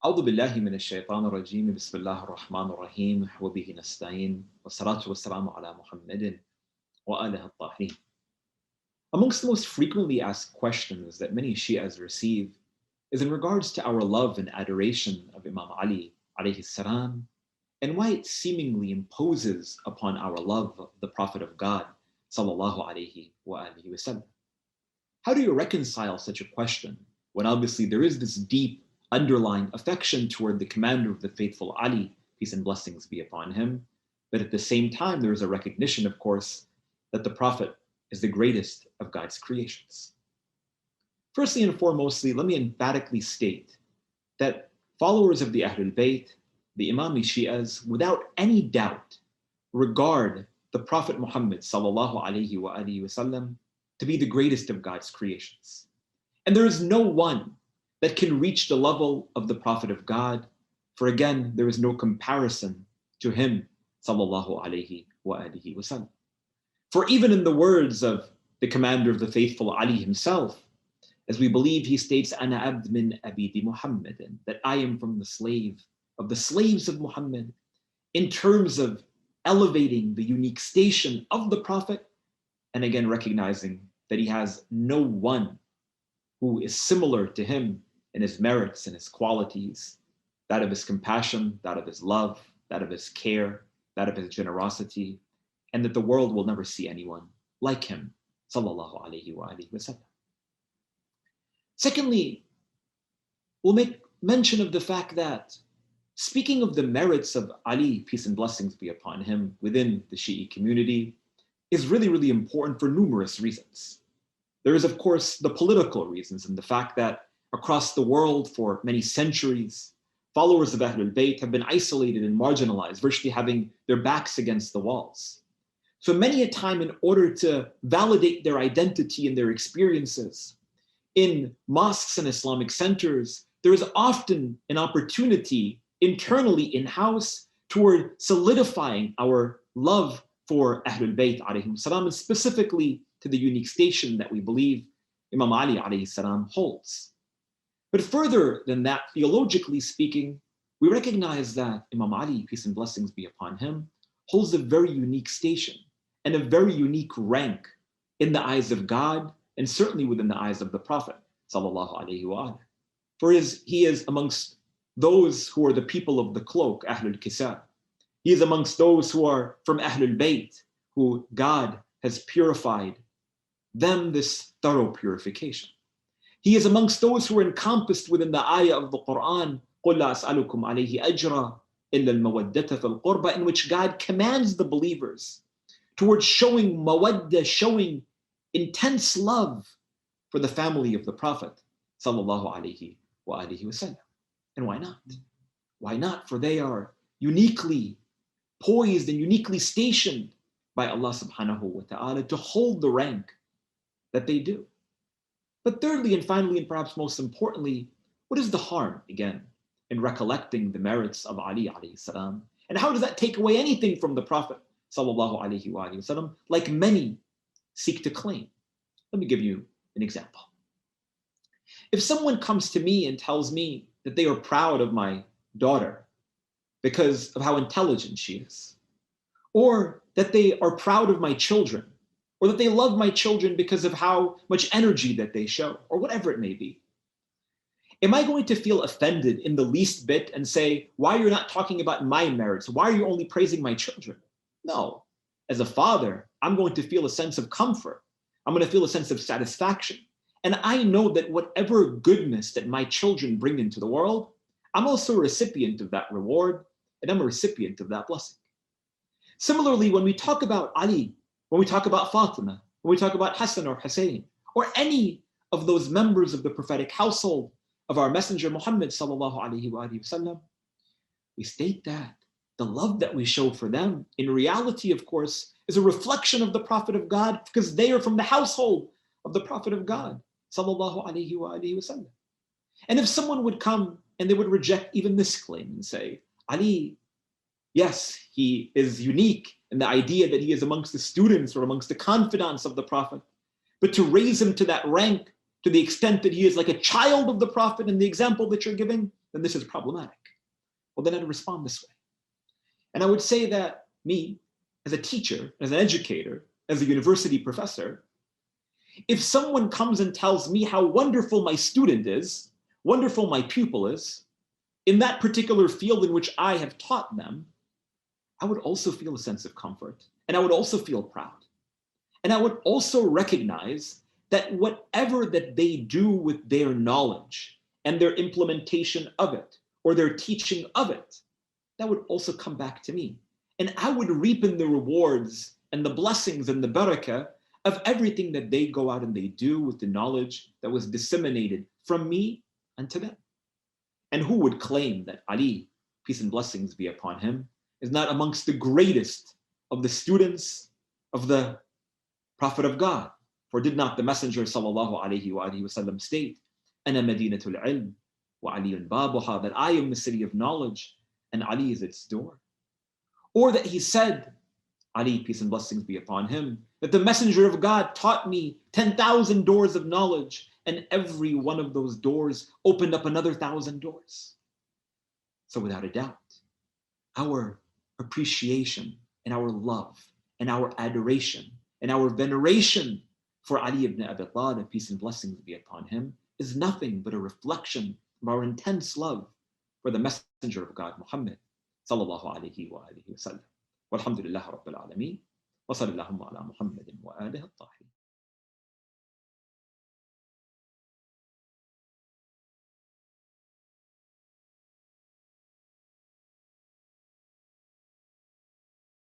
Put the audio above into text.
أعوذ بالله من الشيطان الرجيم بسم الله الرحمن الرحيم وبه نستعين والصلاة والسلام على محمد وآله الطاهرين. Amongst the most frequently asked questions that many Shias receive is in regards to our love and adoration of Imam Ali alayhi salam and why it seemingly imposes upon our love of the Prophet of God sallallahu alayhi wa alihi wasallam. How do you reconcile such a question when obviously there is this deep underlying affection toward the commander of the faithful Ali, peace and blessings be upon him, but at the same time there is a recognition, of course, that the Prophet is the greatest of God's creations. Firstly and foremostly, let me emphatically state that followers of the Ahlul Bayt, the Imami Shias, without any doubt, regard the Prophet Muhammad sallallahu alayhi wa alihi wasallam to be the greatest of God's creations. And there is no one that can reach the level of the Prophet of God, for again, there is no comparison to him, sallallahu alayhi wa alihi wasallam. For even in the words of the commander of the faithful Ali himself, as we believe he states, Ana abd min abidi Muhammadin, that I am from the slave of the slaves of Muhammad, in terms of elevating the unique station of the Prophet, and again recognizing that he has no one who is similar to him in his merits and his qualities, that of his compassion, that of his love, that of his care, that of his generosity, and that the world will never see anyone like him, sallallahu alayhi wa alihi wasallam. Secondly, we'll make mention of the fact that speaking of the merits of Ali, peace and blessings be upon him, within the Shi'i community, is really, really important for numerous reasons. There is, of course, the political reasons and the fact that across the world for many centuries, followers of Ahlul Bayt have been isolated and marginalized, virtually having their backs against the walls. So many a time, in order to validate their identity and their experiences, in mosques and Islamic centers, there is often an opportunity internally in-house toward solidifying our love for Ahlul Bayt alayhim salam, and specifically to the unique station that we believe Imam Ali alayhi salam holds. But further than that, theologically speaking, we recognize that Imam Ali, peace and blessings be upon him, holds a very unique station and a very unique rank in the eyes of God, and certainly within the eyes of the Prophet, sallallahu alayhi wa alihi. For he is amongst those who are the people of the cloak, Ahlul Kisa. He is amongst those who are from Ahlul Bayt, who God has purified them this thorough purification. He is amongst those who are encompassed within the ayah of the Quran, قُلْ لَا أَسْأَلُكُمْ عَلَيْهِ أَجْرًا إِلَّا الْمَوَدَّةَ فِي الْقُرْبَى, in which God commands the believers towards showing mawadda, showing intense love for the family of the Prophet, sallallahu alayhi wa alihi wasallam. And why not? Why not? For they are uniquely poised and uniquely stationed by Allah subhanahu wa ta'ala to hold the rank that they do. But thirdly and finally, and perhaps most importantly, what is the harm, again, in recollecting the merits of Ali alayhi salam? And how does that take away anything from the Prophet sallallahu alayhi wa sallam, like many seek to claim? Let me give you an example. If someone comes to me and tells me that they are proud of my daughter because of how intelligent she is, or that they are proud of my children, or that they love my children because of how much energy that they show, or whatever it may be, am I going to feel offended in the least bit and say, why are you not talking about my merits? Why are you only praising my children? No. As a father, I'm going to feel a sense of comfort. I'm going to feel a sense of satisfaction. And I know that whatever goodness that my children bring into the world, I'm also a recipient of that reward, and I'm a recipient of that blessing. Similarly, when we talk about Ali, when we talk about Fatima, when we talk about Hassan or Hussein, or any of those members of the prophetic household of our messenger Muhammad sallallahu alayhi wa sallam, we state that the love that we show for them, in reality, of course, is a reflection of the Prophet of God, because they are from the household of the Prophet of God, sallallahu alayhi wa sallam. And if someone would come and they would reject even this claim and say, Ali, yes, he is unique in the idea that he is amongst the students or amongst the confidants of the Prophet, but to raise him to that rank, to the extent that he is like a child of the Prophet in the example that you're giving, then this is problematic. Well, then I'd respond this way. And I would say that me, as a teacher, as an educator, as a university professor, if someone comes and tells me how wonderful my student is, wonderful my pupil is, in that particular field in which I have taught them, I would also feel a sense of comfort, and I would also feel proud. And I would also recognize that whatever that they do with their knowledge and their implementation of it, or their teaching of it, that would also come back to me. And I would reap in the rewards and the blessings and the barakah of everything that they go out and they do with the knowledge that was disseminated from me unto them. And who would claim that Ali, peace and blessings be upon him, is not amongst the greatest of the students of the Prophet of God? For did not the Messenger sallallahu alaihi wasallam state, "Ana madinatul ilm wa aliyun babuha," that I am the city of knowledge and Ali is its door? Or that he said, Ali, peace and blessings be upon him, that the Messenger of God taught me 10,000 doors of knowledge, and every one of those doors opened up another 1,000 doors. So without a doubt, our appreciation and our love and our adoration and our veneration for Ali ibn Abi Talib, peace and blessings be upon him, is nothing but a reflection of our intense love for the Messenger of God, Muhammad sallallahu alaihi wa alihi wa sallam. Walhamdulillah rabbil alameen. Wa sallallahu ala Muhammadin wa alihi at-tahirin.